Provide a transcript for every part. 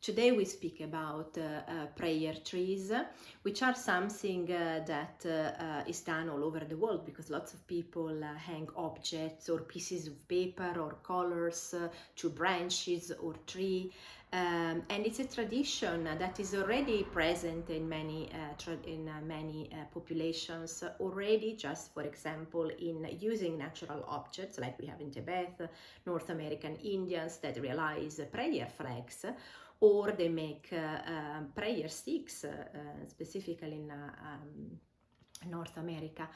Today we speak about prayer trees, which are something that is done all over the world, because lots of people hang objects or pieces of paper or colors to branches or tree. And it's a tradition that is already present in many populations already, just for example in using natural objects like we have in Tibet, North American Indians that realize prayer flags, or they make prayer sticks, specifically in North America.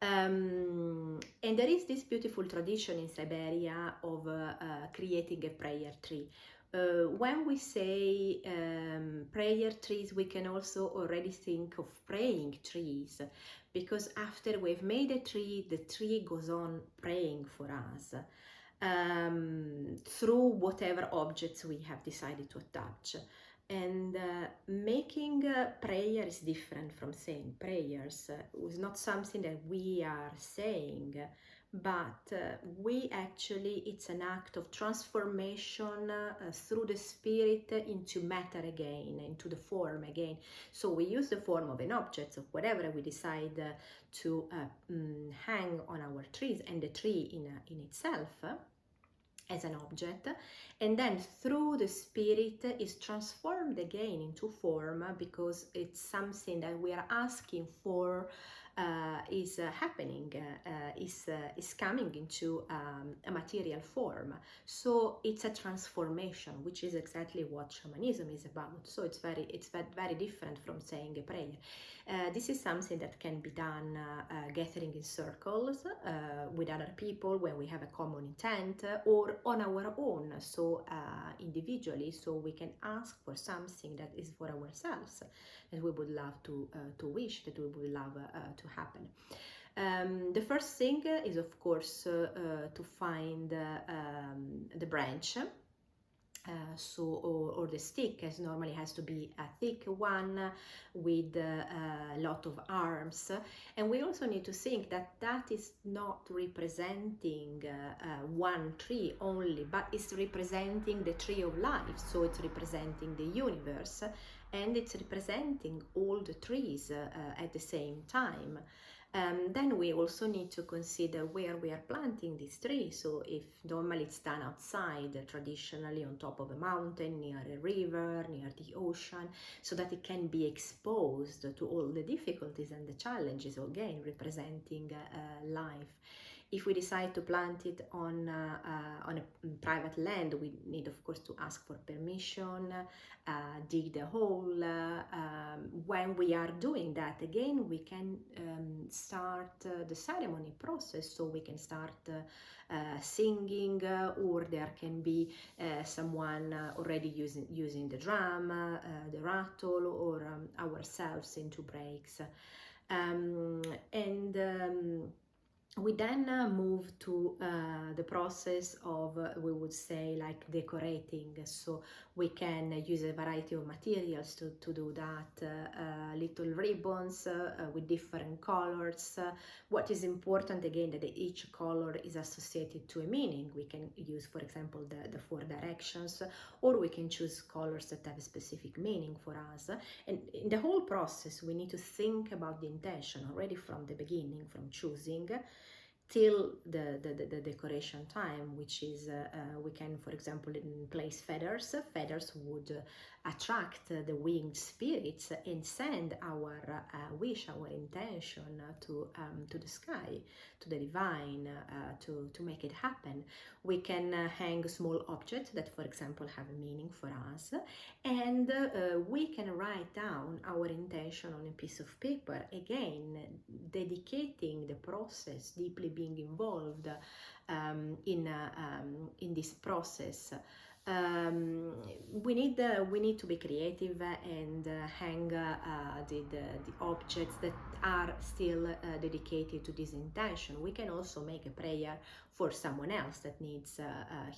And there is this beautiful tradition in Siberia of creating a prayer tree. When we say prayer trees, we can also already think of praying trees, because after we've made a tree, the tree goes on praying for us. Through whatever objects we have decided to attach. And making prayer is different from saying prayers. It's not something that we are saying, but it's an act of transformation through the spirit into matter again, into the form again. So we use the form of an object, of whatever we decide to hang on our trees, and the tree in itself as an object, and then through the spirit is transformed again into form, because it's something that we are asking for is happening, is coming into a material form. So it's a transformation, which is exactly what shamanism is about. So it's very different from saying a prayer. This is something that can be done gathering in circles with other people when we have a common intent, or on our own, so individually, so we can ask for something that is for ourselves, that we would love to wish, that we would love to happen. The first thing is, of course, to find the branch. Or the stick, as normally has to be a thick one with a lot of arms. And we also need to think that that is not representing one tree only, but it's representing the tree of life. So it's representing the universe, and it's representing all the trees at the same time. Then we also need to consider where we are planting this tree. So if normally it's done outside, traditionally on top of a mountain, near a river, near the ocean, so that it can be exposed to all the difficulties and the challenges, again representing life. If we decide to plant it on a private land, we need, of course, to ask for permission, dig the hole. When we are doing that, again, we can start the ceremony process. So we can start singing, or there can be someone already using the drum, the rattle, or ourselves into breaks. We then move to the process of, we would say, like decorating. So we can use a variety of materials to do that, little ribbons with different colors. What is important, again, that each color is associated to a meaning. We can use, for example, the 4 directions, or we can choose colors that have a specific meaning for us. And in the whole process, we need to think about the intention already from the beginning, from choosing till the decoration time, which is we can, for example, place feathers. Feathers would attract the winged spirits and send our wish, our intention to the sky, to the divine, to make it happen. We can hang small objects that, for example, have a meaning for us, and we can write down our intention on a piece of paper, again dedicating the process, deeply being involved in this process. We need to be creative and hang the objects that are still dedicated to this intention. We can also make a prayer for someone else that needs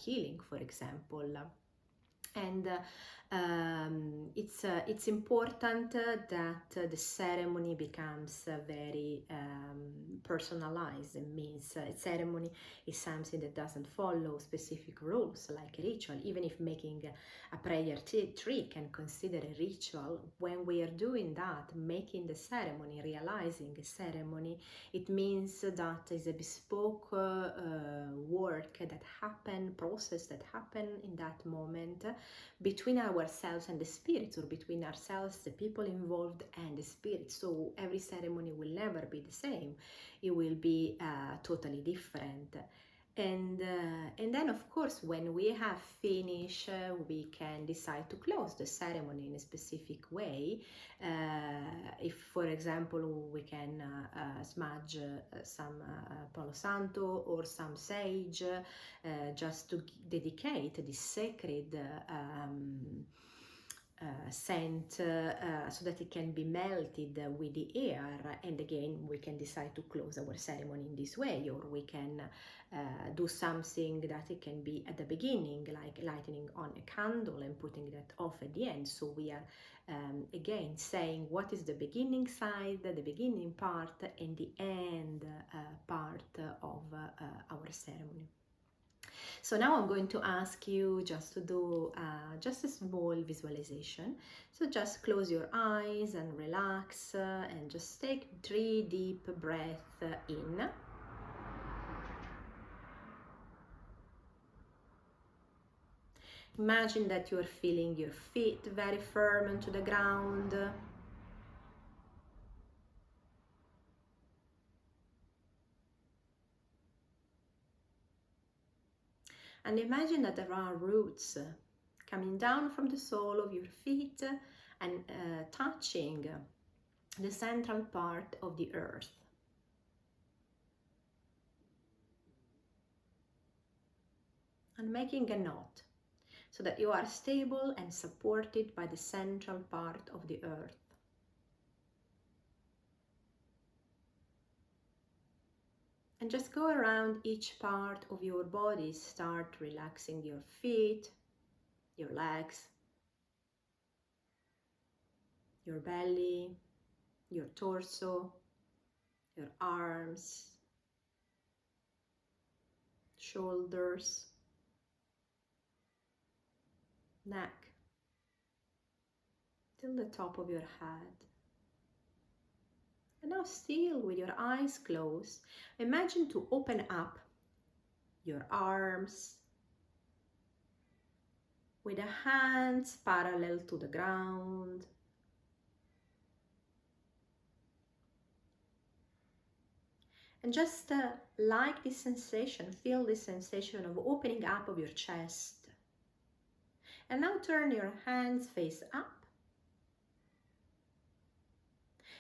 healing, for example. And it's important that the ceremony becomes very personalized. It means a ceremony is something that doesn't follow specific rules like a ritual. Even if making a prayer tree can consider a ritual, when we are doing that, making the ceremony, realizing a ceremony, it means that is a bespoke work that happen, process that happen in that moment between ourselves and the spirits, or between ourselves, the people involved, and the spirits. So every ceremony will never be the same. It will be totally different. And then, of course, when we have finished, we can decide to close the ceremony in a specific way. If, for example, we can smudge some Palo Santo or some sage, just to dedicate this sacred scent so that it can be melted with the air. And again, we can decide to close our ceremony in this way, or we can do something that it can be at the beginning, like lighting on a candle and putting that off at the end. So we are again saying what is the beginning side, the beginning part, and the end part of our ceremony. So now I'm going to ask you just to do just a small visualization. So just close your eyes and relax and just take 3 deep breaths in. Imagine that you're feeling your feet very firm onto the ground. And imagine that there are roots coming down from the sole of your feet and touching the central part of the earth. And making a knot so that you are stable and supported by the central part of the earth. And just go around each part of your body. Start relaxing your feet, your legs, your belly, your torso, your arms, shoulders, neck, till the top of your head. And now, still with your eyes closed, imagine to open up your arms with the hands parallel to the ground. And just like this sensation, feel this sensation of opening up of your chest. And now turn your hands face up.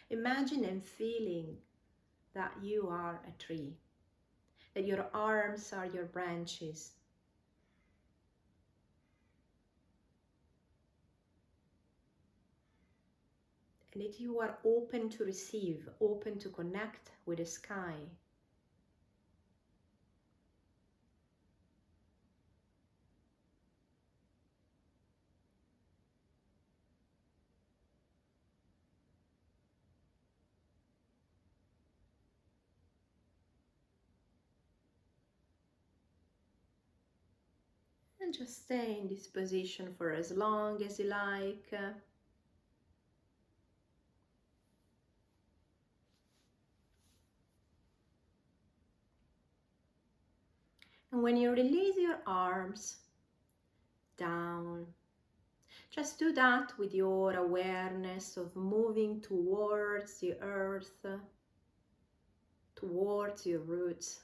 Imagine and feeling that you are a tree, that your arms are your branches, and that you are open to receive, open to connect with the sky. And just stay in this position for as long as you like. And when you release your arms down, just do that with your awareness of moving towards the earth, towards your roots.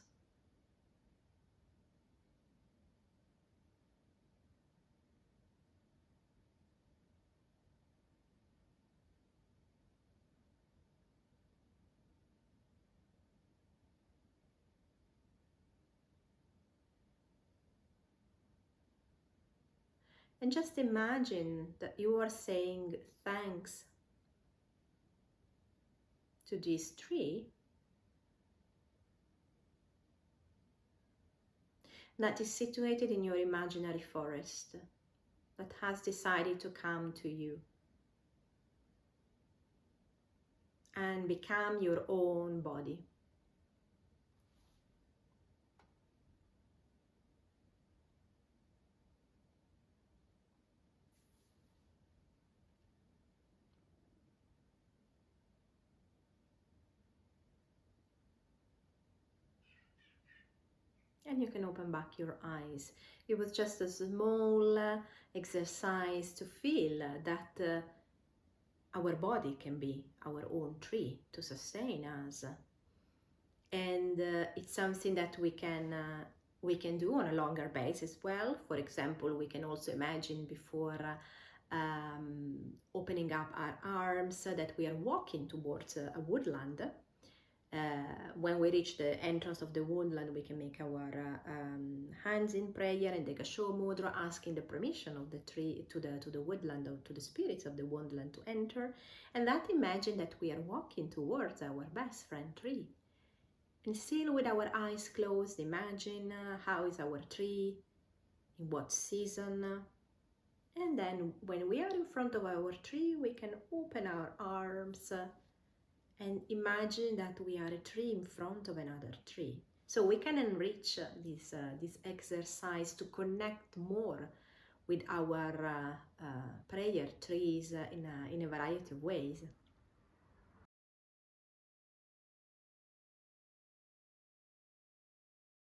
And just imagine that you are saying thanks to this tree that is situated in your imaginary forest. that has decided to come to you and become your own body. And you can open back your eyes. It was just a small exercise to feel that our body can be our own tree to sustain us. And it's something that we can do on a longer basis. Well, for example, we can also imagine before opening up our arms that we are walking towards a woodland. When we reach the entrance of the woodland, we can make our hands in prayer and take a show mudra, asking the permission of the tree to the woodland, or to the spirits of the woodland to enter. And that imagine that we are walking towards our best friend tree. And still with our eyes closed, imagine how is our tree, in what season. And then when we are in front of our tree, we can open our arms and imagine that we are a tree in front of another tree. So we can enrich this exercise to connect more with our prayer trees in a variety of ways.